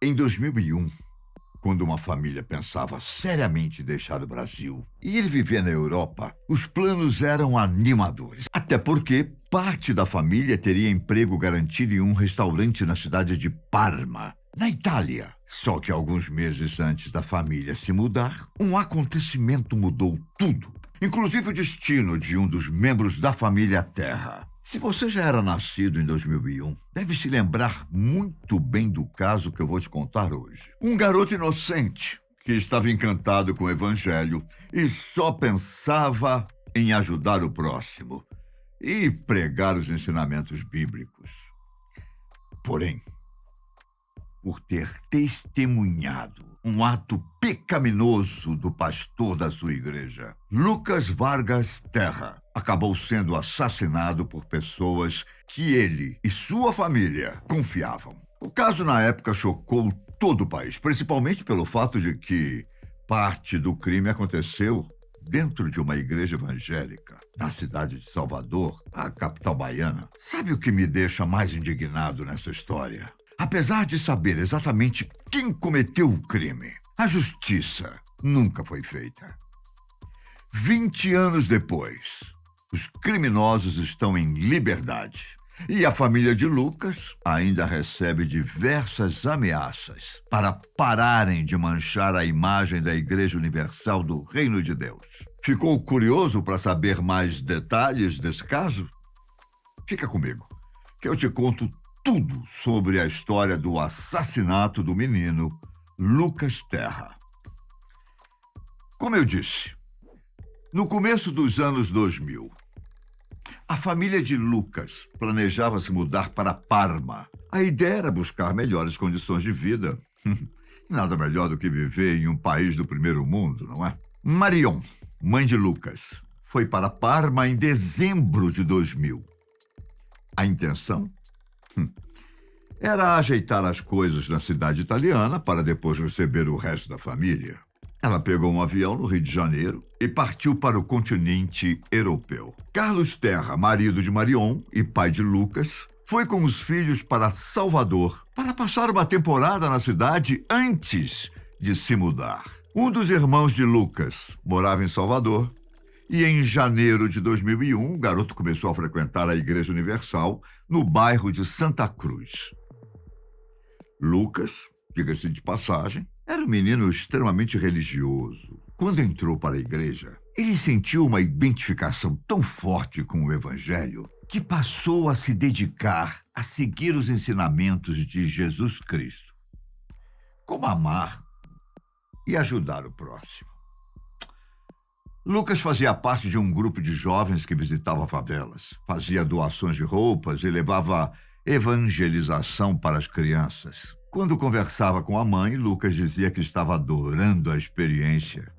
Em 2001, quando uma família pensava seriamente em deixar o Brasil e ir viver na Europa, os planos eram animadores. Até porque parte da família teria emprego garantido em um restaurante na cidade de Parma, na Itália. Só que alguns meses antes da família se mudar, um acontecimento mudou tudo, inclusive o destino de um dos membros da família Terra. Se você já era nascido em 2001, deve se lembrar muito bem do caso que eu vou te contar hoje. Um garoto inocente que estava encantado com o evangelho e só pensava em ajudar o próximo e pregar os ensinamentos bíblicos. Porém, por ter testemunhado um ato pecaminoso do pastor da sua igreja, Lucas Vargas Terra acabou sendo assassinado por pessoas que ele e sua família confiavam. O caso na época chocou todo o país, principalmente pelo fato de que parte do crime aconteceu dentro de uma igreja evangélica, na cidade de Salvador, a capital baiana. Sabe o que me deixa mais indignado nessa história? Apesar de saber exatamente quem cometeu o crime, a justiça nunca foi feita. 20 anos depois, os criminosos estão em liberdade e a família de Lucas ainda recebe diversas ameaças para pararem de manchar a imagem da Igreja Universal do Reino de Deus. Ficou curioso para saber mais detalhes desse caso? Fica comigo, que eu te conto tudo sobre a história do assassinato do menino Lucas Terra. Como eu disse, no começo dos anos 2000, a família de Lucas planejava se mudar para Parma. A ideia era buscar melhores condições de vida. Nada melhor do que viver em um país do primeiro mundo, não é? Marion, mãe de Lucas, foi para Parma em dezembro de 2000. A intenção era ajeitar as coisas na cidade italiana para depois receber o resto da família. Ela pegou um avião no Rio de Janeiro e partiu para o continente europeu. Carlos Terra, marido de Marion e pai de Lucas, foi com os filhos para Salvador para passar uma temporada na cidade antes de se mudar. Um dos irmãos de Lucas morava em Salvador e em janeiro de 2001 o garoto começou a frequentar a Igreja Universal no bairro de Santa Cruz. Lucas, diga-se de passagem, era um menino extremamente religioso. Quando entrou para a igreja, ele sentiu uma identificação tão forte com o Evangelho que passou a se dedicar a seguir os ensinamentos de Jesus Cristo, como amar e ajudar o próximo. Lucas fazia parte de um grupo de jovens que visitava favelas, fazia doações de roupas e levava evangelização para as crianças. Quando conversava com a mãe, Lucas dizia que estava adorando a experiência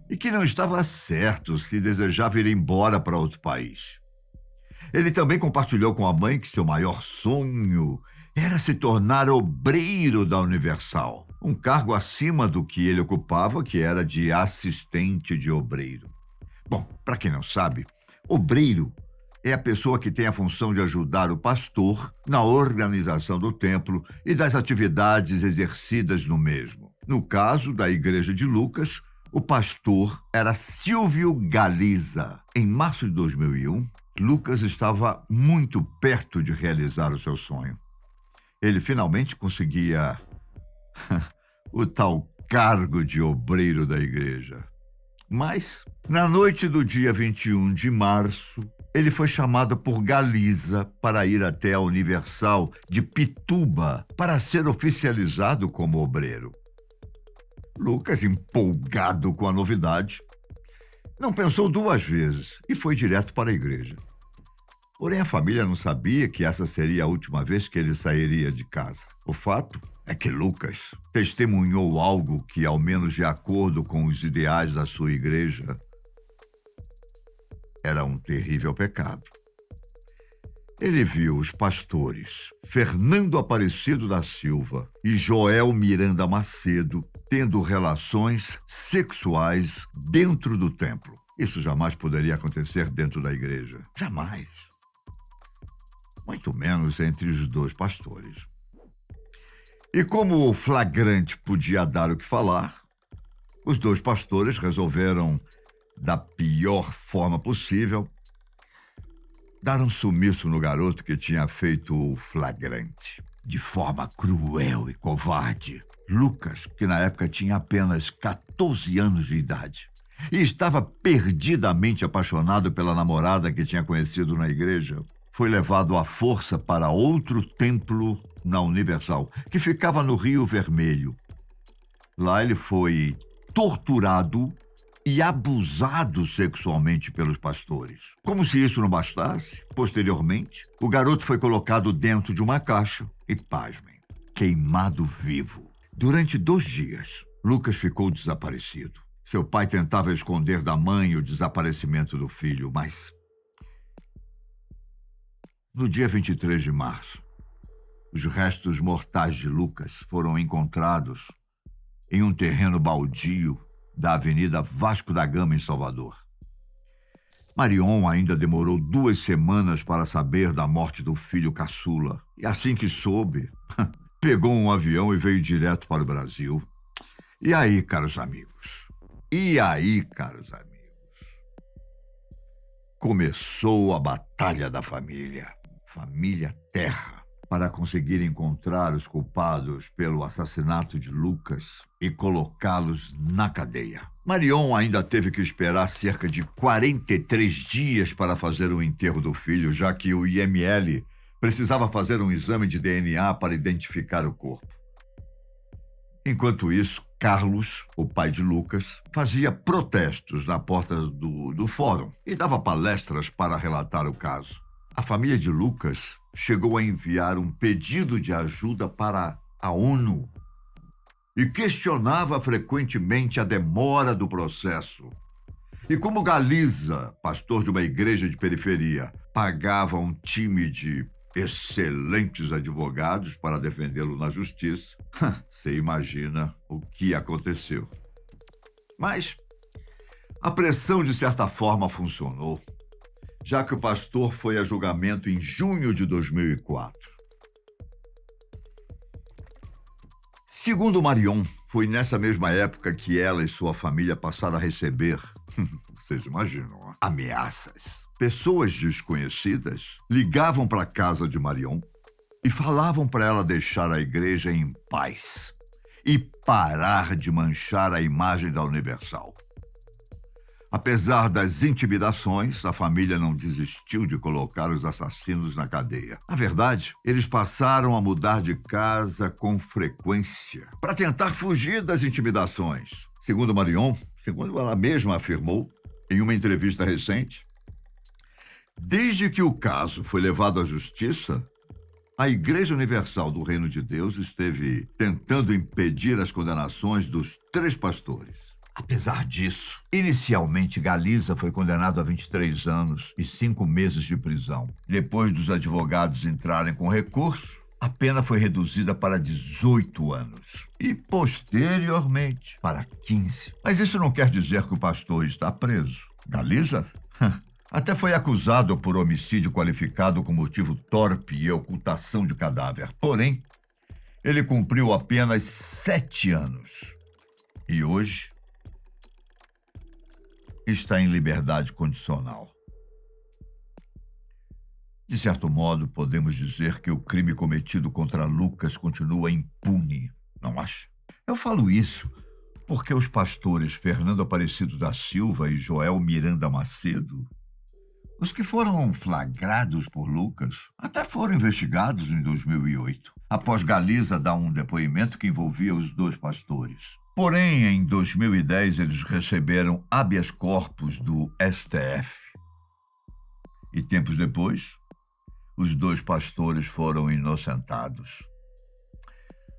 e que não estava certo se desejava ir embora para outro país. Ele também compartilhou com a mãe que seu maior sonho era se tornar obreiro da Universal, um cargo acima do que ele ocupava, que era de assistente de obreiro. Bom, para quem não sabe, obreiro é a pessoa que tem a função de ajudar o pastor na organização do templo e das atividades exercidas no mesmo. No caso da igreja de Lucas, o pastor era Silvio Galiza. Em março de 2001, Lucas estava muito perto de realizar o seu sonho. Ele finalmente conseguia o tal cargo de obreiro da igreja. Mas, na noite do dia 21 de março, ele foi chamado por Galiza para ir até a Universal de Pituba para ser oficializado como obreiro. Lucas, empolgado com a novidade, não pensou duas vezes e foi direto para a igreja. Porém, a família não sabia que essa seria a última vez que ele sairia de casa. O fato é que Lucas testemunhou algo que, ao menos de acordo com os ideais da sua igreja, era um terrível pecado. Ele viu os pastores Fernando Aparecido da Silva e Joel Miranda Macedo tendo relações sexuais dentro do templo. Isso jamais poderia acontecer dentro da igreja. Jamais. muito menos entre os dois pastores. E como o flagrante podia dar o que falar, os dois pastores resolveram, da pior forma possível, dar um sumiço no garoto que tinha feito o flagrante. De forma cruel e covarde, Lucas, que na época tinha apenas 14 anos de idade e estava perdidamente apaixonado pela namorada que tinha conhecido na igreja, foi levado à força para outro templo na Universal, que ficava no Rio Vermelho. Lá ele foi torturado e abusado sexualmente pelos pastores. Como se isso não bastasse, posteriormente, o garoto foi colocado dentro de uma caixa e, pasmem, queimado vivo. Durante 2 dias, Lucas ficou desaparecido. Seu pai tentava esconder da mãe o desaparecimento do filho, mas no dia 23 de março, os restos mortais de Lucas foram encontrados em um terreno baldio da Avenida Vasco da Gama, em Salvador. Marion ainda demorou 2 semanas para saber da morte do filho caçula. E assim que soube, pegou um avião e veio direto para o Brasil. E aí, caros amigos? Começou a Batalha da Família. Família Terra, para conseguir encontrar os culpados pelo assassinato de Lucas e colocá-los na cadeia. Marion ainda teve que esperar cerca de 43 dias para fazer o enterro do filho, já que o IML precisava fazer um exame de DNA para identificar o corpo. Enquanto isso, Carlos, o pai de Lucas, fazia protestos na porta do fórum e dava palestras para relatar o caso. A família de Lucas chegou a enviar um pedido de ajuda para a ONU e questionava frequentemente a demora do processo. E como Galiza, pastor de uma igreja de periferia, pagava um time de excelentes advogados para defendê-lo na justiça, você imagina o que aconteceu. Mas a pressão, de certa forma, funcionou, já que o pastor foi a julgamento em junho de 2004. Segundo Marion, foi nessa mesma época que ela e sua família passaram a receber, vocês imaginam, ameaças. Pessoas desconhecidas ligavam para a casa de Marion e falavam para ela deixar a igreja em paz e parar de manchar a imagem da Universal. Apesar das intimidações, a família não desistiu de colocar os assassinos na cadeia. Na verdade, eles passaram a mudar de casa com frequência para tentar fugir das intimidações. Segundo Marion, segundo ela mesma afirmou em uma entrevista recente, desde que o caso foi levado à justiça, a Igreja Universal do Reino de Deus esteve tentando impedir as condenações dos 3 pastores. Apesar disso, inicialmente Galiza foi condenado a 23 anos e 5 meses de prisão. Depois dos advogados entrarem com recurso, a pena foi reduzida para 18 anos e, posteriormente, para 15. Mas isso não quer dizer que o pastor está preso. Galiza até foi acusado por homicídio qualificado com motivo torpe e ocultação de cadáver. Porém, ele cumpriu apenas 7 anos. E hoje está em liberdade condicional. De certo modo, podemos dizer que o crime cometido contra Lucas continua impune, não acha? Eu falo isso porque os pastores Fernando Aparecido da Silva e Joel Miranda Macedo, os que foram flagrados por Lucas, até foram investigados em 2008, após Galiza dar um depoimento que envolvia os 2 pastores. Porém, em 2010, eles receberam habeas corpus do STF. E tempos depois, os 2 pastores foram inocentados.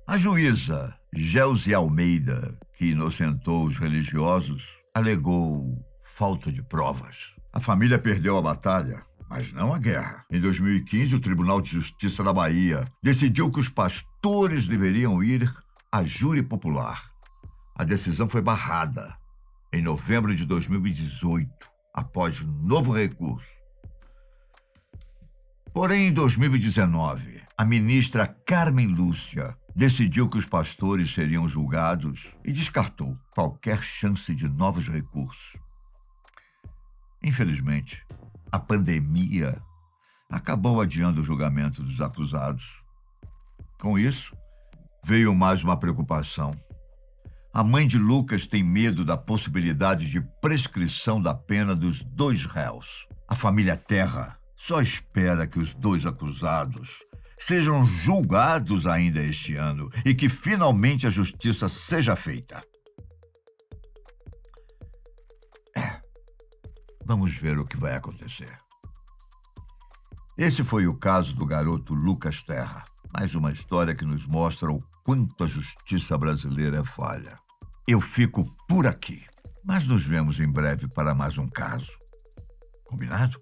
A juíza Gelsi Almeida, que inocentou os religiosos, alegou falta de provas. A família perdeu a batalha, mas não a guerra. Em 2015, o Tribunal de Justiça da Bahia decidiu que os pastores deveriam ir a júri popular. A decisão foi barrada em novembro de 2018, após novo recurso. Porém, em 2019, a ministra Carmen Lúcia decidiu que os pastores seriam julgados e descartou qualquer chance de novos recursos. Infelizmente, a pandemia acabou adiando o julgamento dos acusados. Com isso, veio mais uma preocupação. A mãe de Lucas tem medo da possibilidade de prescrição da pena dos 2 réus. A família Terra só espera que os 2 acusados sejam julgados ainda este ano e que finalmente a justiça seja feita. Vamos ver o que vai acontecer. Esse foi o caso do garoto Lucas Terra. Mais uma história que nos mostra o quanto a justiça brasileira é falha. Eu fico por aqui, mas nos vemos em breve para mais um caso. Combinado?